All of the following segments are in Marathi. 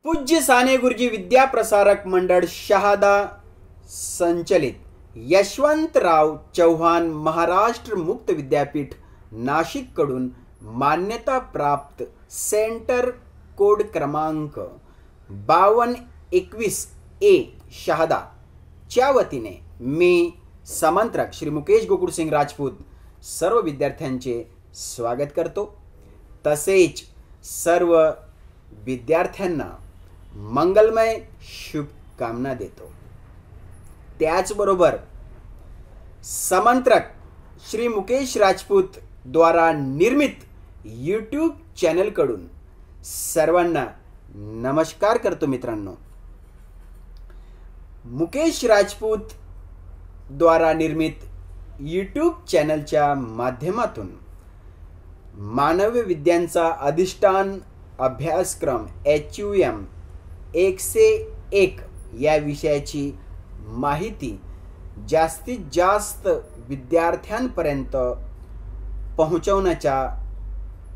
पूज्य साने गुरुजी विद्या प्रसारक मंडळ शहादा संचलित यशवंतराव चव्हाण महाराष्ट्र मुक्त विद्यापीठ नाशिक कडून मान्यता प्राप्त सेंटर कोड क्रमांक 5221 ए शहादा च्या वतीने मी समंत्रक श्री मुकेश गोकुळसिंग राजपूत सर्व विद्यार्थ्यांचे स्वागत करतो। तसेच सर्व विद्यार्थ्यांना मंगलमय शुभकामना देतो। त्याचबरोबर समंत्रक श्री मुकेश राजपूत द्वारा निर्मित यूट्यूब चॅनल कडून सर्वांना नमस्कार करतो। मित्रांनो, मुकेश राजपूत द्वारा निर्मित यूट्यूब चॅनलच्या माध्यमातून मानवी विद्यांचा अधिष्ठान अभ्यासक्रम HUM 101 या विषयाची माहिती जास्तीत जास्त विद्यार्थ्यांपर्यंत पोहोचवण्याचा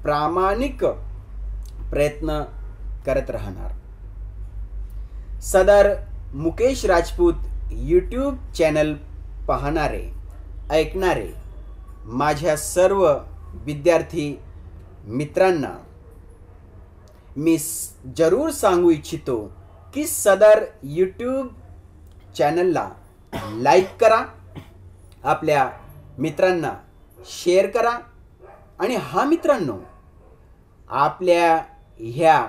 प्रामाणिक प्रयत्न करत राहणार। सदर मुकेश राजपूत यूट्यूब चॅनल पाहणारे ऐकणारे माझ्या सर्व विद्यार्थी मित्रांना मी जरूर सांगू इच्छितो की सदर यूट्यूब चॅनलला लाईक करा, आपल्या मित्रांना शेअर करा आणि मित्रांनो, आपल्या ह्या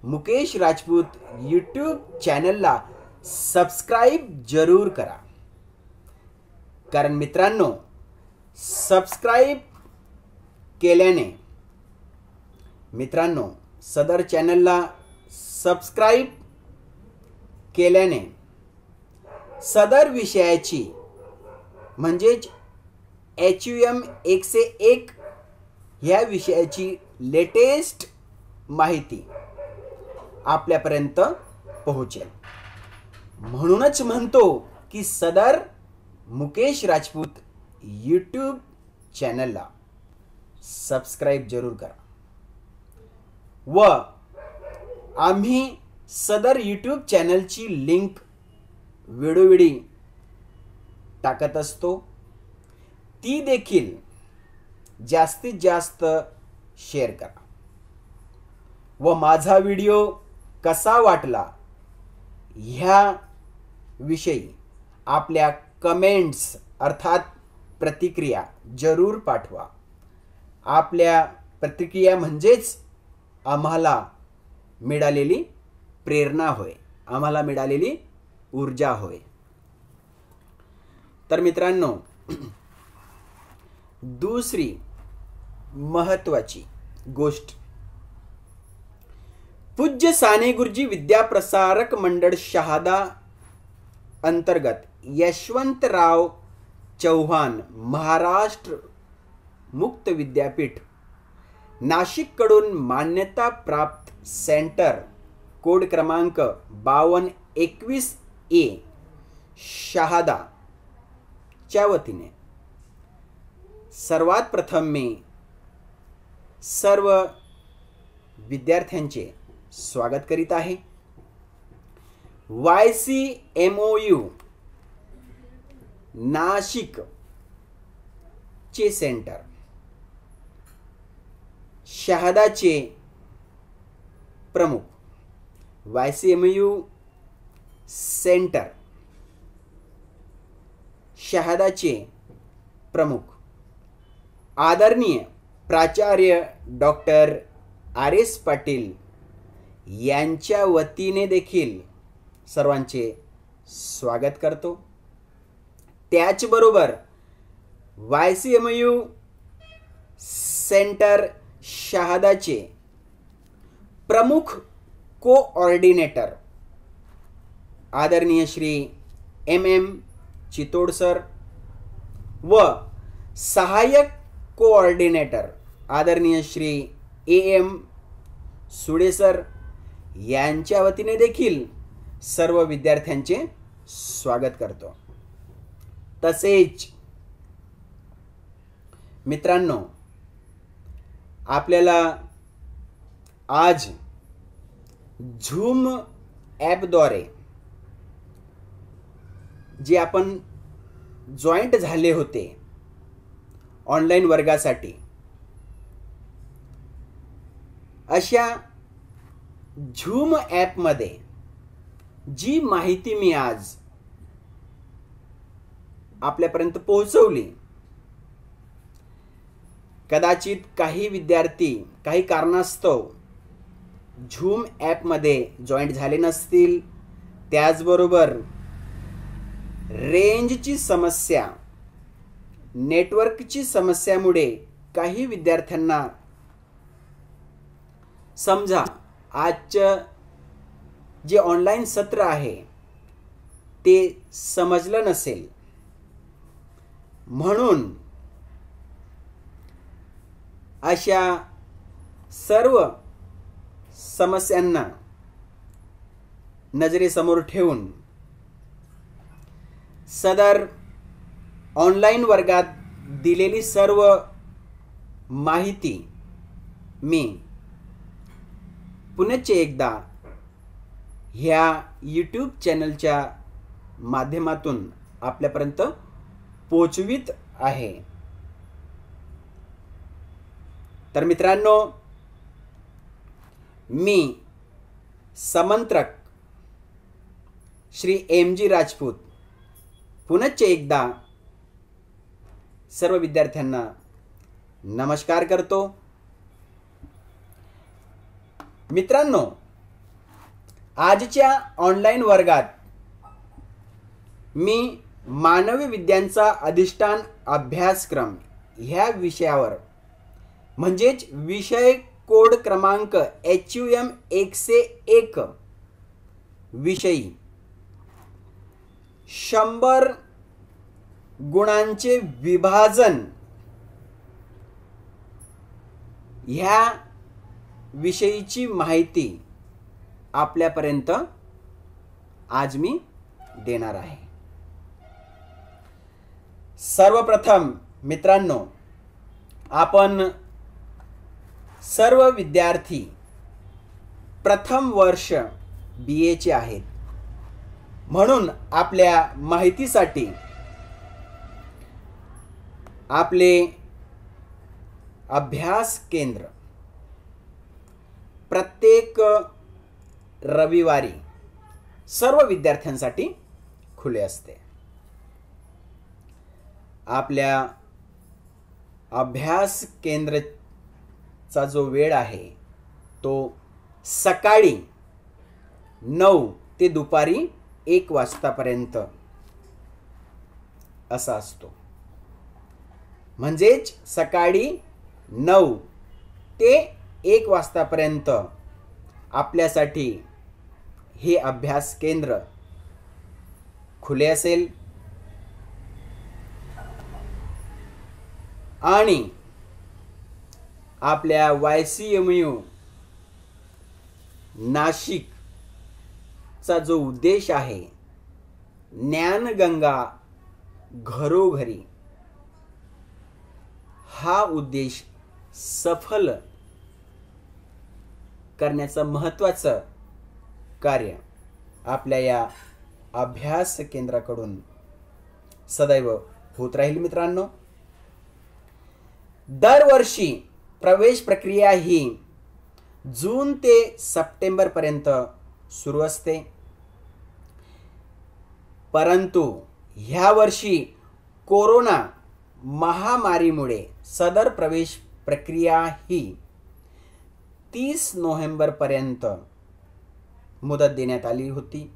मुकेश राजपूत यूट्यूब चॅनलला सबस्क्राइब जरूर करा। कारण मित्रांनो, सबस्क्राइब केल्याने सदर चॅनलला सबस्क्राइब केल्याने सदर विषयाची म्हणजेच HUM 101 ह्या विषयाची लेटेस्ट माहिती आपल्यापर्यंत पोहोचेल। म्हणूनच म्हणतो की सदर मुकेश राजपूत यूट्यूब चॅनलला सबस्क्राइब जरूर करा व आम्ही सदर यूट्यूब चॅनलची लिंक वेळोवेळी टाकत असतो, ती देखील जास्तीत जास्त शेअर करा व माझा व्हिडिओ कसा वाटला ह्या विषयी आपल्या कमेंट्स अर्थात प्रतिक्रिया जरूर पाठवा। आपल्या प्रतिक्रिया म्हणजेच आम्हाला मिळालेली प्रेरणा होय, आम्हाला मिळालेली ऊर्जा होय। तर मित्रांनो, दुसरी महत्त्वाची गोष्ट, पूज्य साने गुरुजी विद्या प्रसारक मंडळ शहादा अंतर्गत यशवंतराव चव्हाण महाराष्ट्र मुक्त विद्यापीठ नाशिक कडून मान्यता प्राप्त सेंटर कोड क्रमांक 5221 ए शहादा च्या वतीने सर्वात प्रथम मी सर्व विद्यार्थ्यांचे स्वागत करीत आहे। YCMOU नाशिक चे सेंटर शहादाचे प्रमुख, YCMOU सेंटर शहादाचे प्रमुख आदरणीय प्राचार्य डॉक्टर RS पाटील यांच्या वतीने देखील सर्वांचे स्वागत करतो। त्याचबरोबर YCMOU सेंटर शहादाचे प्रमुख कोऑर्डिनेटर आदरणीय श्री MM चितोड सर व सहाय्यक कोऑर्डिनेटर आदरणीय श्री AM सुडे सर यांच्या वतीने देखील सर्व विद्यार्थ्यांचे स्वागत करतो। तसेच मित्रांनो, आपल्याला आज झूम ॲपद्वारे जे आपण जॉईंट झाले होते ऑनलाईन वर्गासाठी, अशा झूम ॲपमध्ये जी माहिती मी आज आपल्यापर्यंत पोहोचवली, कदाचित काही विद्यार्थी काही कारणास्तव झूम ॲपमध्ये जॉईंट झाले नसतील, त्याचबरोबर रेंजची समस्या, नेटवर्कची समस्यामुळे काही विद्यार्थ्यांना समजा आजचं जे ऑनलाईन सत्र आहे ते समजलं नसेल, म्हणून अशा सर्व समस्यांना नजरेसमोर ठेवून सदर ऑनलाईन वर्गात दिलेली सर्व माहिती मी पुनश्च एकदा ह्या यूट्यूब चॅनलच्या माध्यमातून आपल्यापर्यंत पोचवित आहे. तर मित्रांनो, मी समंत्रक श्री एम.जी. राजपूत पुनश्च एकदा सर्व विद्यार्थ्यांना नमस्कार करतो. मित्रांनो, आजच्या ऑनलाईन वर्गात मी मानवी विज्ञानचा अधिष्ठान अभ्यासक्रम ह्या विषयावर, म्हणजेच विषय कोड क्रमांक HUM 101 विषयी 100 गुणांचे विभाजन ह्या विषयीची माहिती आपल्यापर्यंत आज मी देणार आहे. सर्वप्रथम मित्रांनो, आपण सर्व विद्यार्थी प्रथम वर्ष BA चे आहेत, म्हणून आपल्या माहितीसाठी आपले अभ्यास केंद्र प्रत्येक रविवारी सर्व विद्यार्थ्यांसाठी खुले असते. आपल्या अभ्यास केंद्राचा जो वेळ आहे तो सकाळी 9 ते दुपारी 1 वाजतापर्यंत असा असतो. म्हणजेच सकाळी 9 ते 1 वाजतापर्यंत आपल्यासाठी हे अभ्यास केंद्र खुले असेल आणि आपल्या YCMU नाशिकचा जो उद्देश आहे, ज्ञानगंगा घरोघरी, हा उद्देश सफल करण्याचं महत्त्वाचं कार्य आपल्या या अभ्यास केंद्राकडून सदैव होत राहील. मित्रांनो, दरवर्षी प्रवेश प्रक्रिया ही जून ते सप्टेंबर पर्यंत सुरू असते, परंतु ह्या वर्षी कोरोना महामारीमुळे सदर प्रवेश प्रक्रिया ही 30 नोव्हेंबर पर्यंत मुदत देण्यात आली होती.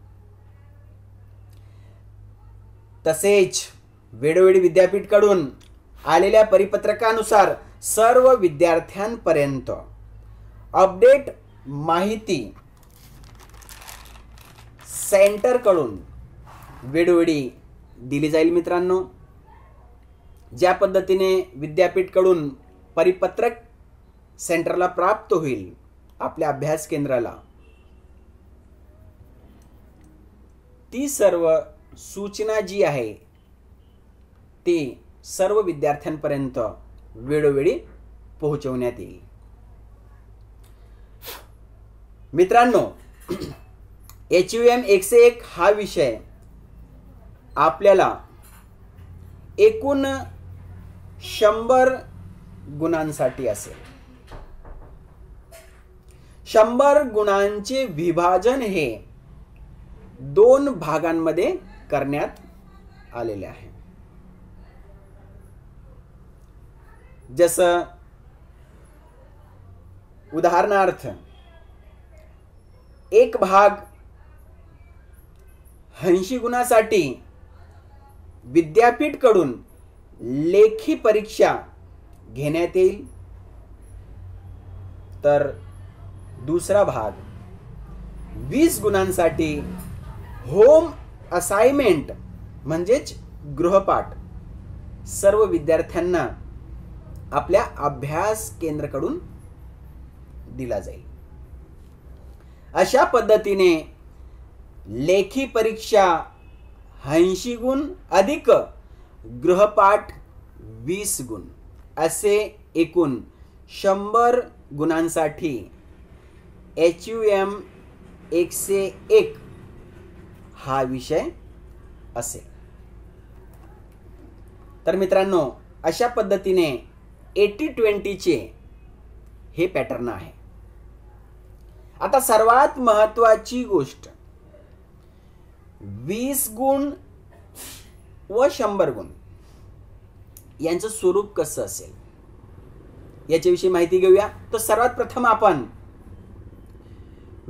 तसेच वेळोवेळी विद्यापीठाकडून आलेल्या परिपत्रकानुसार सर्व विद्यार्थ्यांपर्यंत अपडेट माहिती सेंटरकडून वेळोवेळी दिली जाईल. मित्रांनो, ज्या पद्धतीने विद्यापीठाकडून परिपत्रक सेंटरला प्राप्त होईल, आपल्या अभ्यास केंद्राला, ती सर्व सूचना जी आहे ती सर्व विद्यार्थ्यांपर्यंत वेळोवेळी पोहोचवण्यात येईल. मित्रांनो, HUM 101 हा विषय आपल्याला एकूण 100 गुणांसाठी असेल. 100 गुणांचे विभाजन हे 2 भागांमध्ये करण्यात आलेले आहे. जसं उदाहरणार्थ एक भाग 80 गुणासाठी विद्यापीठ कडून लेखी परीक्षा घेण्यात येईल, तर दुसरा भाग 20 गुणांसाठी होम असाइनमेंट म्हणजेच गृहपाठ सर्व विद्यार्थ्यांना आपल्या अभ्यास केंद्राकडून दिला जाईल. अशा पद्धतीने लेखी परीक्षा 80 गुण अधिक गृहपाठ 20 गुण असे एकूण 100 गुणांसाठी HUM 101 हा विषय असेल. तर मित्रांनो, अशा पद्धतीने 80-20 चे हे पॅटर्न आहे. आता सर्वात महत्त्वाची गोष्ट, 20 गुण व 100 गुण यांचं स्वरूप कसं असेल याच्याविषयी माहिती घेऊया. तर सर्वात प्रथम आपण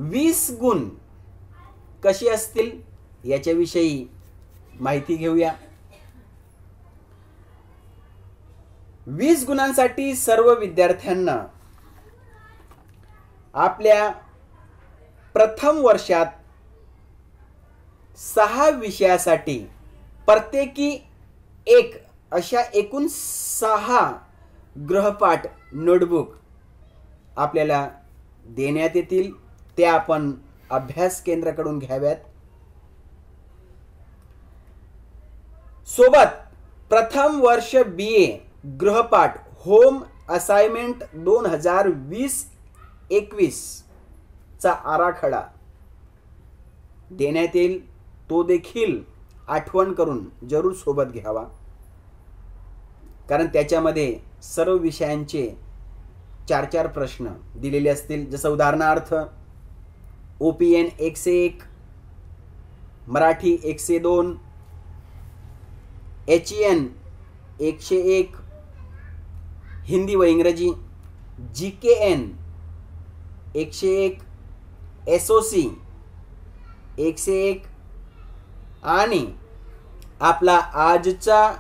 20 गुण कसे असतील याच्याविषयी माहिती घेऊया. 20 गुणांसाठी सर्व विद्यार्थ्यांना आपल्या प्रथम वर्षात 6 विषयासाठी प्रत्येकी एक अशा एकूण 6 गृहपाठ नोटबुक आपल्याला देण्यात येतील. ते आपण अभ्यास केंद्राकडून घ्याव्यात. सोबत प्रथम वर्ष BA गृहपाठ होम असाइनमेंट 2020-21 चा आराखडा देण्यात येईल. तो देखील आठवण करून जरूर सोबत घ्यावा, कारण त्याच्यामध्ये सर्व विषयांचे 4-4 प्रश्न दिलेले असतील. जसं उदाहरणार्थ OPN 101, मराठी 102, HEN 101, हिंदी व इंग्रजी, GKN 101, SOC 101 आणि आपला आजचा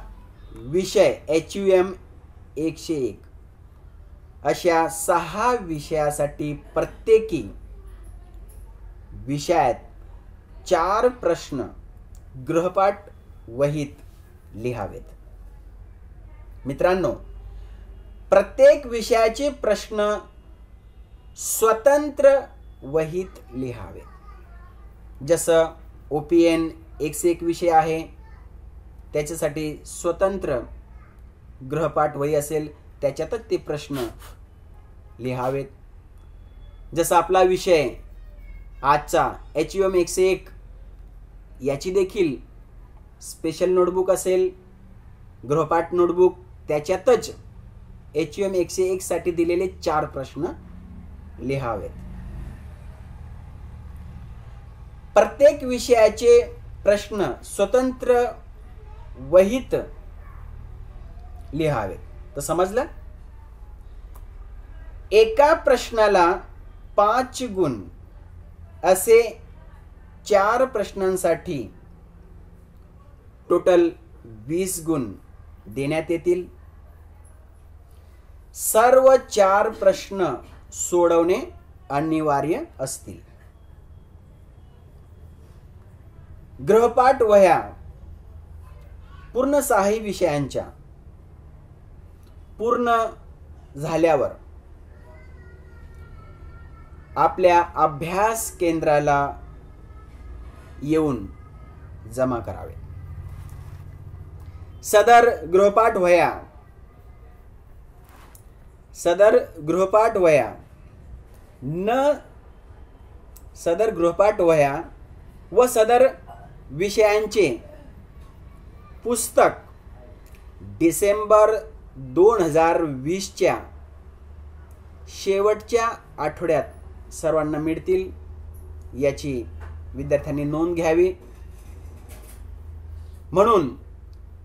विषय HUM 101 अशा 6 विषयासाठी प्रत्येकी विषयात 4 प्रश्न गृहपाठ वहीत लिहावेत. मित्रांनो, प्रत्येक विषयाचे प्रश्न स्वतंत्र वहीत लिहावेत. जसं OPN 101 विषय आहे, त्याच्यासाठी स्वतंत्र गृहपाठ वही असेल, त्याच्यातच ते प्रश्न लिहावेत. जसा आपला विषय आजचा HUM 101 याची देखील स्पेशल नोटबुक असेल, गृहपाठ नोटबुक, त्याच्यातच HUM 101 साठी दिलेले 4 प्रश्न लिहावेत. प्रत्येक विषयाचे प्रश्न स्वतंत्र वहीत लिहावेत. तर समजलं? एका प्रश्नाला 5 गुण असे 4 प्रश्नांसाठी टोटल 20 गुण देण्यात येतील. सर्व 4 प्रश्न सोडवणे अनिवार्य असतील. गृहपाठ वह्या पूर्ण 6 विषयांच्या पूर्ण झाल्यावर आपल्या अभ्यास केंद्राला येऊन जमा करावे. सदर गृहपाठ वह्या न सदर गृहपाठ वह्या व सदर विषयांचे पुस्तक डिसेंबर 2020च्या शेवटच्या आठवड्यात सर्वांना मिळतील याची विद्यार्थ्यांनी नोंद घ्यावी. म्हणून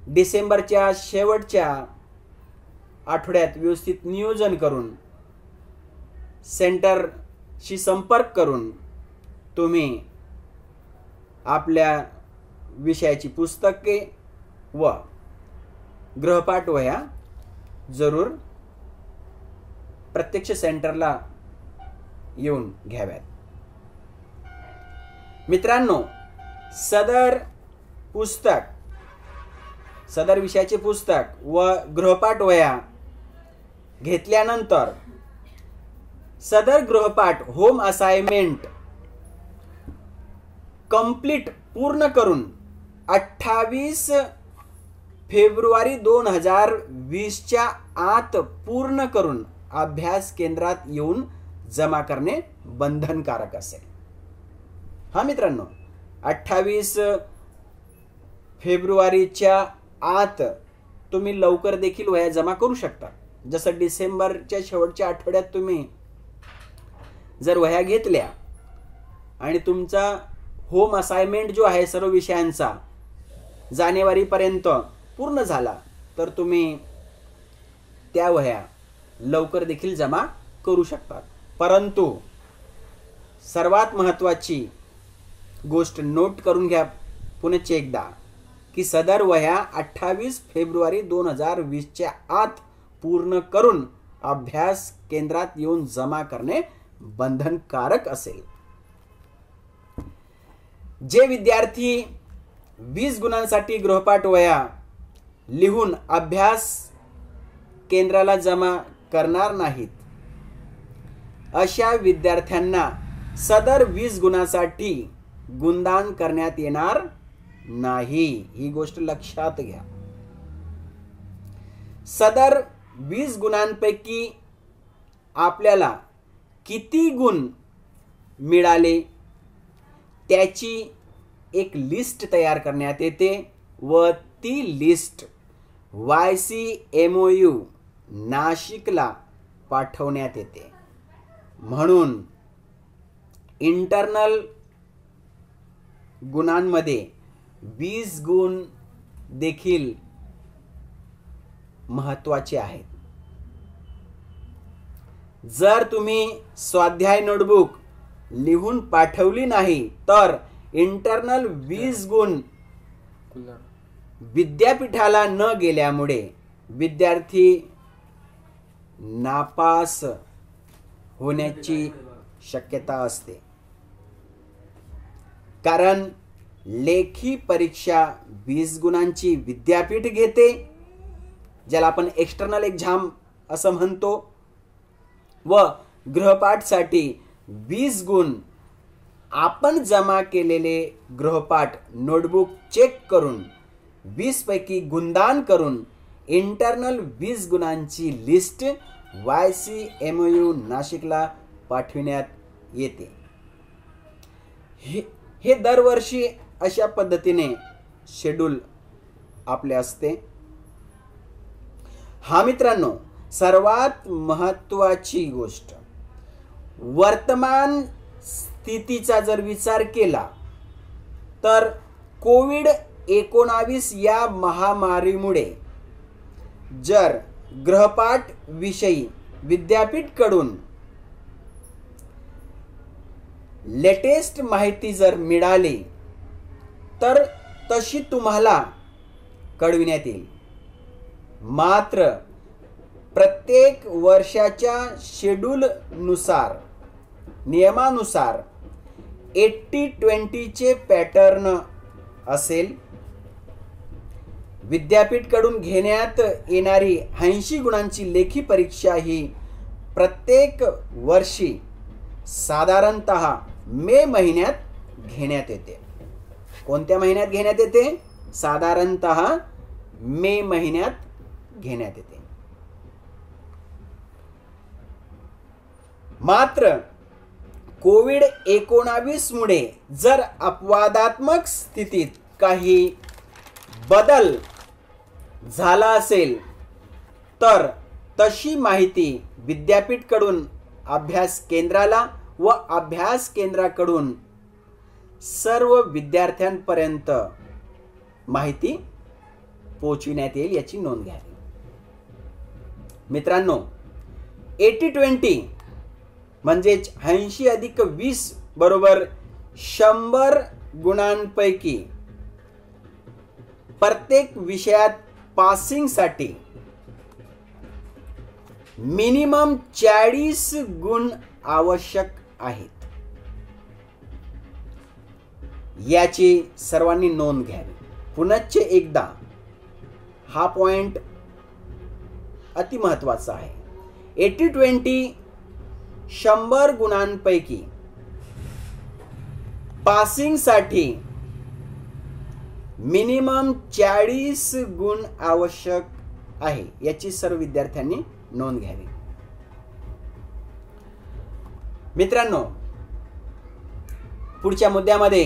डिसेंबरच्या शेवटच्या आठवड्यात व्यवस्थित नियोजन करून सेंटरशी संपर्क करून तुम्ही आपल्या विषयाची पुस्तके व गृहपाठ वह्या जरूर प्रत्यक्ष सेंटरला येऊन घ्याव्यात. मित्रांनो, सदर विषयाचे पुस्तक व गृहपाठ वह्या घेतल्यानंतर सदर गृहपाठ होम असाइनमेंट कंप्लीट पूर्ण करून 28 फेब्रुवारी 2020च्या आत पूर्ण करून अभ्यास केंद्रात येऊन जमा करणे बंधनकारक असेल. हा मित्रांनो, 28 फेब्रुवारीच्या आत तुम्ही लवकर देखील वह्या जमा करू शकता. जसं डिसेंबरच्या शेवटच्या आठवड्यात तुम्ही जर वह्या घेतल्या आणि तुमचा होम असाइनमेंट जो आहे सर्व विषयांचा जानेवारीपर्यंत पूर्ण झाला तर तुम्ही त्या वह्या लवकर देखील जमा करू शकता. परंतु सर्वात महत्त्वाची गोष्ट नोट करून घ्या पुन्हा एकदा की सदर वह्या 28 फेब्रुवारी 2020च्या आत पूर्ण करून अभ्यास केंद्रात येऊन जमा करणे बंधनकारक असेल. जे विद्यार्थी 20 गुणांसाठी गृहपाठ वह्या लिहून अभ्यास केंद्राला जमा करणार नाहीत अशा विद्यार्थ्यांना सदर 20 गुणांसाठी गुणदान करण्यात येणार नाही. ही गोष्ट लक्षात घ्या. सदर 20 गुणांपैकी आपल्याला किती गुण मिळाले त्याची एक लिस्ट तयार करण्यात येते व ती लिस्ट YCMOU नाशिकला पाठवण्यात येते. म्हणून इंटरनल गुणांमध्ये 20 गुण देखील महत्त्वाचे आहेत. जर तुम्ही स्वाध्याय नोटबुक लिहून पाठवली नाही तर इंटरनल 20 गुण विद्यापीठाला न गेल्यामुळे विद्यार्थी नापास होण्याची शक्यता असते. कारण लेखी परीक्षा 20 गुणांची विद्यापीठ घेते, ज्याला आपण एक्सटर्नल एक्झाम असं म्हणतो, व गृहपाठसाठी 20 गुण आपण जमा केलेले गृहपाठ नोटबुक चेक करून 20 पैकी गुणदान करून इंटरनल 20 गुणांची लिस्ट YCMOU नाशिकला पाठविण्यात येते. हे दरवर्षी अशा पद्धतीने शेड्यूल आपले असते. हा मित्रांनो, सर्वात महत्त्वाची गोष्ट, वर्तमान स्थितीचा जर विचार केला तर कोविड-19 या महामारीमुळे जर गृहपाठ विषयी विद्यापीठाकडून लेटेस्ट माहिती जर मिळाली तर तशी तुम्हाला कळविण्यात येईल. मात्र प्रत्येक वर्षाच्या शेड्यूलनुसार, नियमानुसार 80-20 चे पॅटर्न असेल. विद्यापीठाकडून घेण्यात येणारी 80 गुणांची लेखी परीक्षा ही प्रत्येक वर्षी साधारणतः मे महिन्यात घेण्यात येते. कोणत्या महिन्यात घेण्यात येते? साधारणतः मे महिन्यात घेण्यात येते. मात्र कोविड-19 मुळे जर अपवादात्मक स्थितीत काही बदल झाला असेल तर तशी माहिती विद्यापीठाकडून अभ्यास केंद्राला व अभ्यास केंद्राकडून सर्व विद्यार्थ्यांपर्यंत माहिती पोहोचविण्यात येईल याची नोंद घ्यावी. मित्रांनो, 80-20 म्हणजेच 80+20 बरोबर 100 गुणांपैकी प्रत्येक विषयात पासिंगसाठी मिनिमम 40 गुण आवश्यक आहेत. याची सर्वांनी नोंद घ्यावी. पुनश्च एकदा हा पॉइंट अति महत्वाचा आहे. 80-20 100 गुणांपैकी पासिंगसाठी मिनिमम 40 गुण आवश्यक आहे याची सर्व विद्यार्थ्यांनी नोंद घ्यावी. मित्रांनो, पुढच्या मुद्द्यामध्ये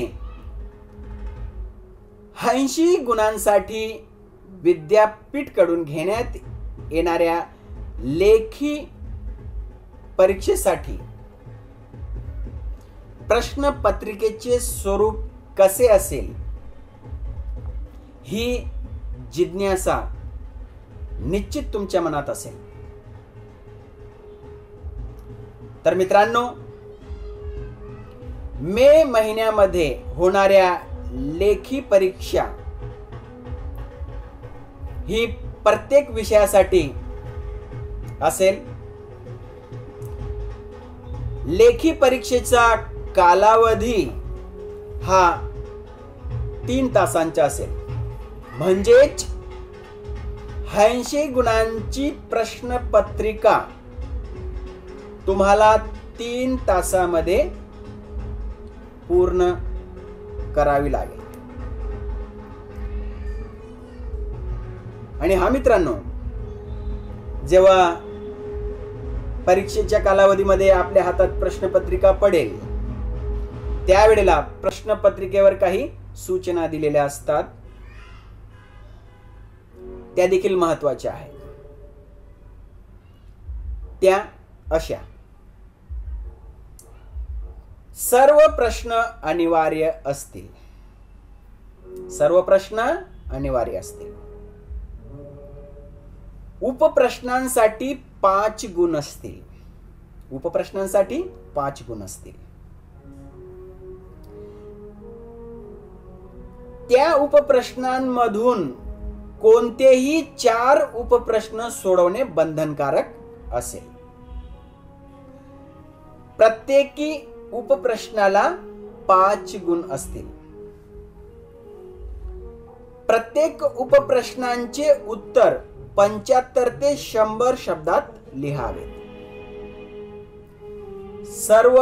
80 गुणांसाठी विद्यापीठाकडून घेण्यात येणाऱ्या लेखी परीक्षेसाठी प्रश्नपत्रिकेचे स्वरूप कसे असेल ही जिज्ञासा निश्चित तुमच्या मनात असेल. तर मित्रांनो, मे महिन्यामध्ये होणाऱ्या लेखी परीक्षा ही प्रत्येक विषयासाठी असेल. लेखी परीक्षेचा कालावधी हा 3 तासांचा असेल. म्हणजेच 80 गुणांची प्रश्नपत्रिका तुम्हाला 3 तासामध्ये पूर्ण करावी लागेल. आणि हा मित्रांनो, जेव्हा परीक्षेच्या कालावधीमध्ये आपल्या हातात प्रश्नपत्रिका पडेल त्यावेळेला प्रश्नपत्रिकेवर काही सूचना दिलेल्या असतात, त्या देखील महत्त्वाच्या आहेत. त्या अशा: सर्व प्रश्न अनिवार्य असतील. सर्व प्रश्न अनिवार्य असतील. उपप्रश्नांसाठी 5 गुण असतील. उपप्रश्नांसाठी 5 गुण असतील. त्या उपप्रश्नांमधून कोणतेही 4 उपप्रश्न सोडवणे बंधनकारक असेल. प्रत्येकी उपप्रश्नाला 5 गुण असतील. प्रत्येक उपप्रश्नांचे उत्तर 75 ते 100 शब्दात लिहावे. सर्व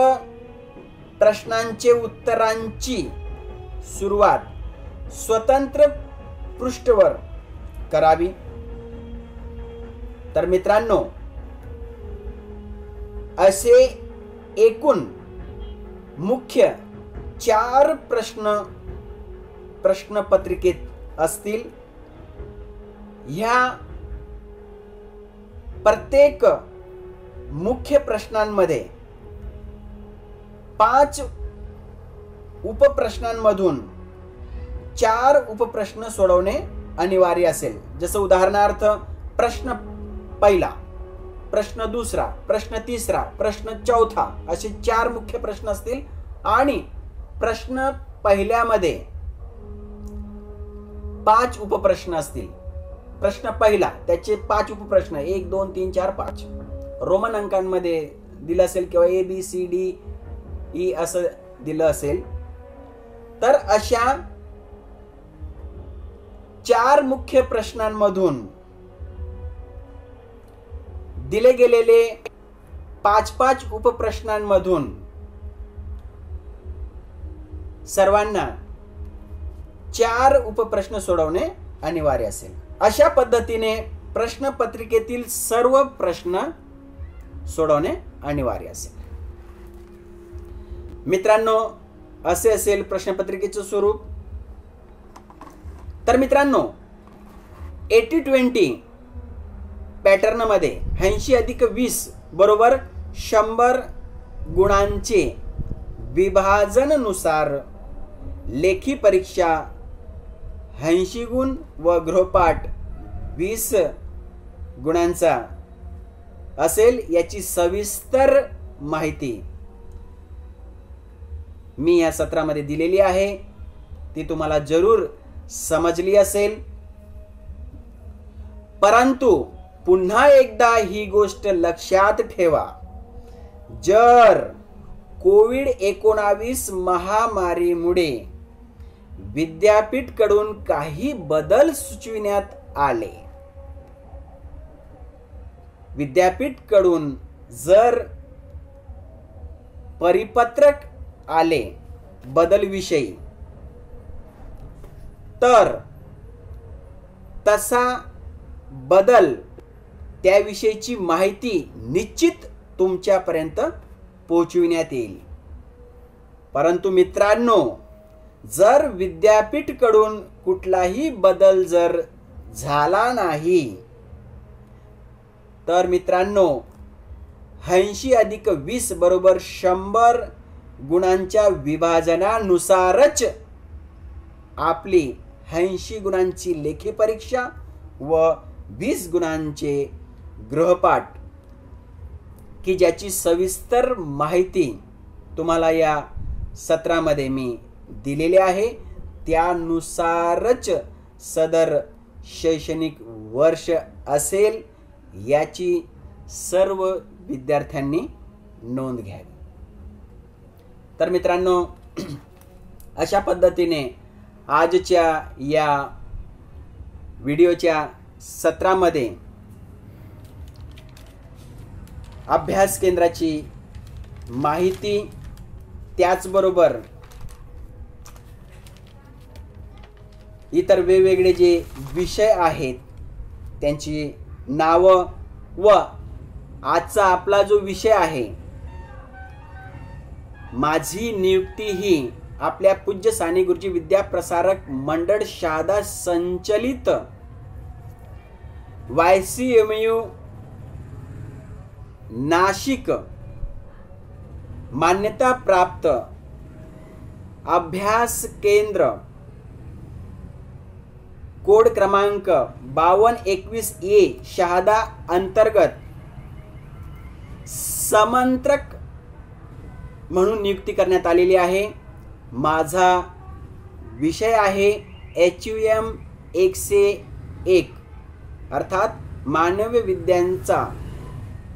प्रश्नांचे उत्तरांची सुरुवात स्वतंत्र पृष्ठावर करावी. तर मित्रांनो, असे एकूण मुख्य 4 प्रश्न प्रश्नपत्रिकेत असतील. ह्या प्रत्येक मुख्य प्रश्नांमध्ये 5 उपप्रश्नांमधून 4 उपप्रश्न सोडवणे अनिवार्य असेल. जसं उदाहरणार्थ प्रश्न पहिला, प्रश्न दुसरा, प्रश्न तिसरा, प्रश्न चौथा असे 4 मुख्य प्रश्न असतील. आणि प्रश्न पहिल्यामध्ये 5 उपप्रश्न असतील. प्रश्न पहिला त्याचे 5 उपप्रश्न 1, 2, 3, 4, 5 रोमन अंकांमध्ये दिलं असेल किंवा ABCDE असं दिलं असेल. तर अशा 4 मुख्य प्रश्नांमधून दिले गेलेले 5 उपप्रश्नांमधून सर्वांना 4 उपप्रश्न सोडवणे अनिवार्य असेल. अशा पद्धतीने प्रश्नपत्रिकेतील सर्व प्रश्न सोडवणे अनिवार्य असेल. मित्रांनो, असे असेल प्रश्नपत्रिकेचं स्वरूप. तर मित्रांनो, 80-20 पॅटर्न मध्ये 80+20 बरोबर 100 गुणांचे विभाजन नुसार लेखी परीक्षा 80 गुण व गृहपाठ 20 गुणांचा असेल याची सविस्तर माहिती मी या सत्रामध्ये दिलेली आहे. ती तुम्हाला जरूर समजली असेल. परंतु पुन्हा एकदा ही गोष्ट लक्षात ठेवा, जर कोविड-19 महामारीमुळे विद्यापीठ कडून काही बदल सुचविण्यात आले, विद्यापीठ कडून जर परिपत्रक आले बदल विषयी, तर तसा बदल त्याविषयीची माहिती निश्चित तुमच्यापर्यंत पोहोचविण्यात येईल. परंतु मित्रांनो, जर विद्यापीठ कडून कुठलाही बदल जर झाला नाही, तर मित्रांनो 80+20 बरोबर 100 गुणांच्या विभाजनानुसारच आपली 80 गुणांची लेखी परीक्षा व 20 गुणांचे गृहपाठ की ज्याची सविस्तर माहिती तुम्हाला या सत्रामध्ये मी दिलेली आहे, त्यानुसारच सदर शैक्षणिक वर्ष असेल याची सर्व विद्यार्थ्यांनी नोंद घ्यावी. तर मित्रांनो, अशा पद्धतीने आजच्या या व्हिडिओच्या सत्रामध्ये अभ्यास केंद्राची माहिती, त्याचबरोबर इतर वेगवेगळे जे विषय आहेत त्यांची नावं व आजचा आपला जो विषय आहे, माझी नियुक्ती ही आपल्या पूज्य साने गुरुजी विद्या प्रसारक मंडळ शहादा संचलित YCMU नाशिक मान्यता प्राप्त अभ्यास केंद्र कोड क्रमांक 5221A शहादा अंतर्गत समंत्रक म्हणून नियुक्ती करण्यात आलेली आहे. माझा विषय आहे HUM 101 अर्थात मानवी विज्ञानचा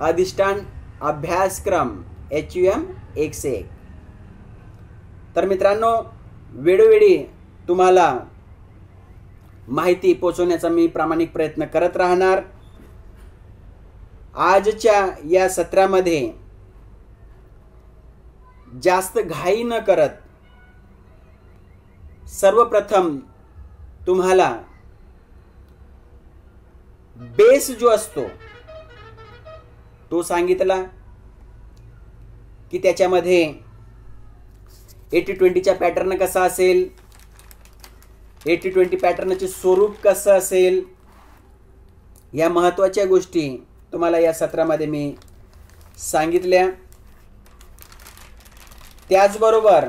अधिष्ठान अभ्यासक्रम HUM 101. तर मित्रांनो, वेळोवेळी तुम्हाला माहिती पोहोचवण्याचा मी प्रामाणिक प्रयत्न करत राहणार. आजच्या या सत्रामध्ये जास्त घाई न करत सर्वप्रथम तुम्हाला बेस जो असतो तो सांगितला की त्याच्यामध्ये 80-20चा पॅटर्न कसा असेल, 80-20 पॅटर्नचे स्वरूप कसं असेल, या महत्त्वाच्या गोष्टी तुम्हाला या सत्रामध्ये मी सांगितल्या. त्याचबरोबर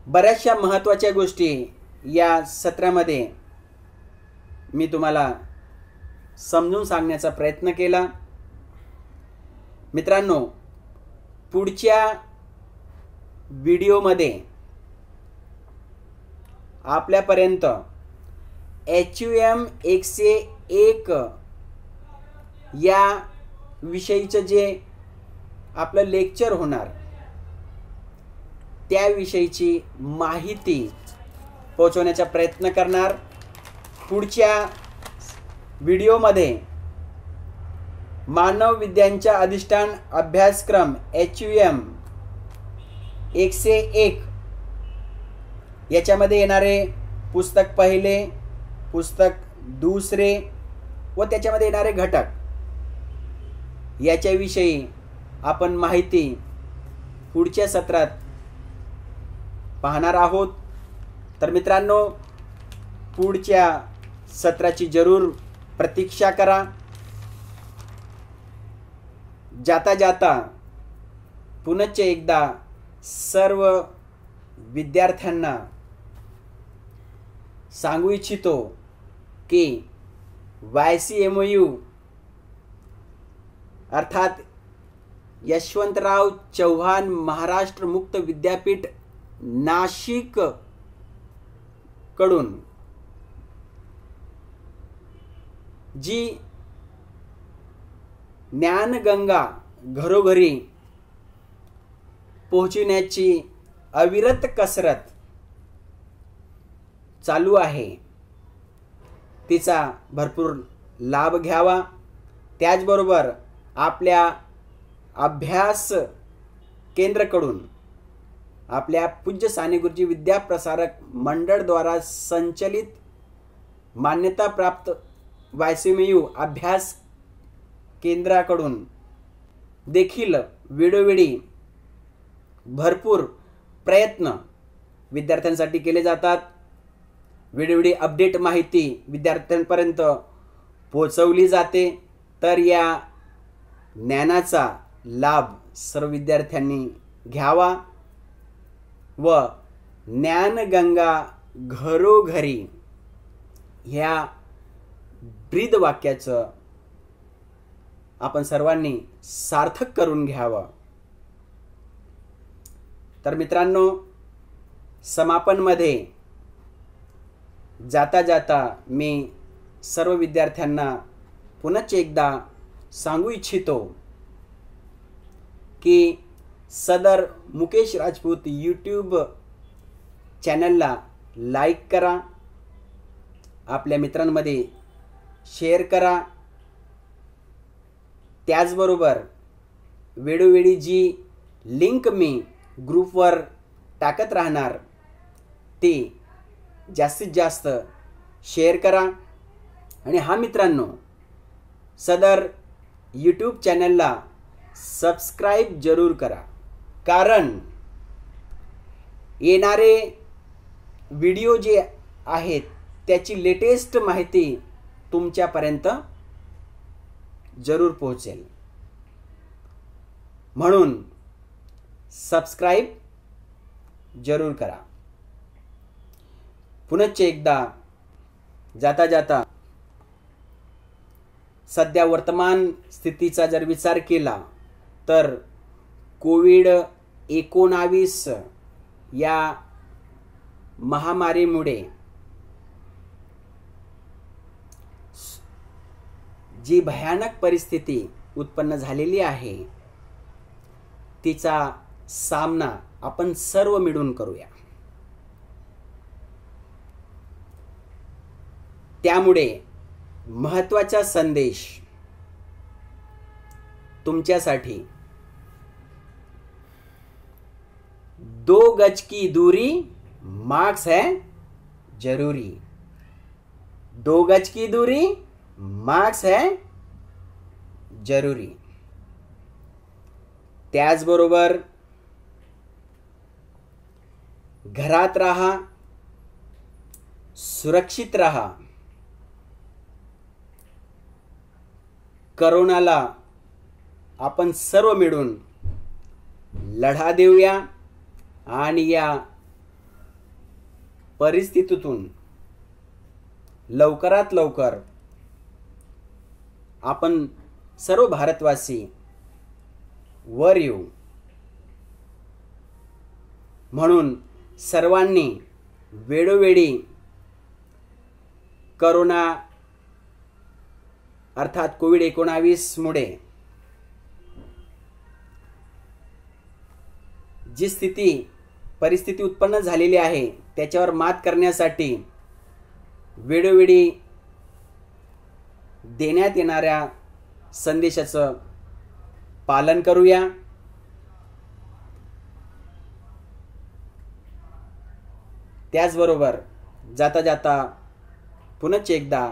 बऱ्याचशा महत्त्वाच्या गोष्टी या सत्रामध्ये मी तुम्हाला समजून सांगण्याचा प्रयत्न केला. मित्रांनो, पुढच्या व्हिडिओमध्ये आपल्यापर्यंत HUM 101 या विषयीचं जे आपलं लेक्चर होणार त्याविषयीची माहिती पोहोचवण्याचा प्रयत्न करणार. पुढच्या व्हिडिओमध्ये मानव विज्ञानचा अधिष्ठान अभ्यासक्रम HUM 101 याच्यामध्ये येणारे पुस्तक पहिले, पुस्तक दुसरे व त्याच्यामध्ये येणारे घटक याच्याविषयी आपण माहिती पुढच्या सत्रात पाहणार आहोत. तर मित्रांनो, पुढच्या सत्राची जरूर प्रतीक्षा करा. जाता जाता पुनश्च एकदा सर्व विद्यार्थ्यांना सांगू इच्छितो की YCMOU अर्थात यशवंतराव चव्हाण महाराष्ट्र मुक्त विद्यापीठ नाशिक कडून जी ज्ञानगंगा घरोघरी पोहोचविण्याची अविरत कसरत चालू आहे, तिचा भरपूर लाभ घ्यावा. त्याचबरोबर आपल्या अभ्यास केंद्राकडून आपल्या पूज्य साने गुरुजी विद्या प्रसारक मंडळ द्वारा संचलित मान्यता प्राप्त YCMOU अभ्यास केंद्राकडून देखील वेळोवेळी भरपूर प्रयत्न विद्यार्थ्यांसाठी केले जातात. वेळोवेळी अपडेट माहिती विद्यार्थ्यांपर्यंत पोहोचवली जाते. तर या ज्ञानाचा लाभ सर्व विद्यार्थ्यांनी घ्यावा व ज्ञानगंगा घरोघरी ह्या ब्रीद वाक्याचं आपण सर्वांनी सार्थक करून घ्यावं. तर मित्रांनो, समापनमध्ये जाता जाता मी सर्व विद्यार्थ्यांना पुनश्च एकदा सांगू इच्छितो की सदर मुकेश राजपूत यूट्यूब चॅनलला लाईक करा, आपल्या मित्रांमध्ये शेअर करा. त्याचबरोबर वेळोवेळी जी लिंक मी ग्रुपवर टाकत राहणार ती जास्तीत जास्त शेअर करा. आणि हा मित्रांनो, सदर यूट्यूब चॅनलला सबस्क्राईब जरूर करा, कारण येणारे व्हिडिओ जे आहेत त्याची लेटेस्ट माहिती तुमच्यापर्यंत जरूर पोहोचेल. म्हणून सबस्क्राईब जरूर करा. पुनश्च एकदा जाता जाता सध्या वर्तमान स्थितीचा जर विचार केला तर कोविड-19 या महामारीमुळे जी भयानक परिस्थिती उत्पन्न झालेली आहे तिचा सामना आपण सर्व मिळून करूया. त्यामुळे महत्त्वाचा संदेश तुमच्यासाठी, 2 गज की दूरी, मास्क है जरूरी. 2 गज की दूरी, मास्क है जरूरी. त्याचबरोबर घरात राहा, सुरक्षित राहा. कोरोनाला आपण सर्व मिळून लढा देऊया आणि या परिस्थितीतून लवकरात लवकर आपण सर्व भारतवासी वर येऊ. म्हणून सर्वांनी वेळोवेळी कोरोना अर्थात कोविड-19 मुळे जी परिस्थिती उत्पन्न झालेली आहे त्याच्यावर मात करण्यासाठी वेळोवेळी देण्यात येणाऱ्या संदेशाचं पालन करूया. त्याचबरोबर जाता जाता पुनश्च एकदा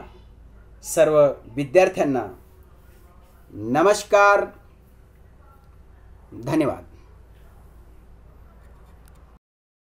सर्व विद्यार्थ्यांना नमस्कार, धन्यवाद.